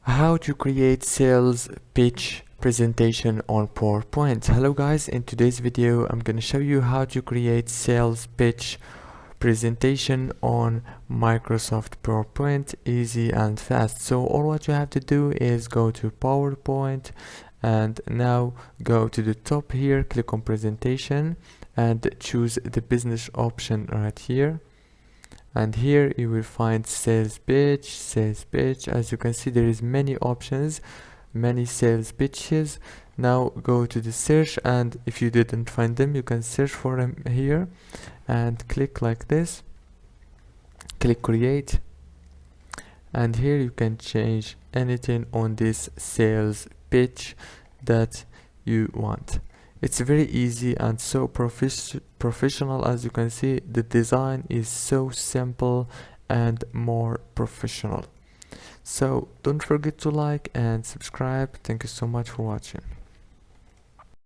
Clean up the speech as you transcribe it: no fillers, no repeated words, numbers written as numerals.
How to create sales pitch presentation on PowerPoint. Hello guys, in today's video I'm going to show you how to create sales pitch presentation on Microsoft PowerPoint, easy and fast. So all what you have to do is go to PowerPoint and now go to the top here, click on presentation and choose the business option right here. And here you will find sales pitch. As you can see, there is many options, many sales pitches. Now go to the search, and if you didn't find them, you can search for them here and click like this, click create, and here you can change anything on this sales pitch that you want. It's very easy and so professional. As you can see, the design is so simple and more professional. So don't forget to like and subscribe. Thank you so much for watching.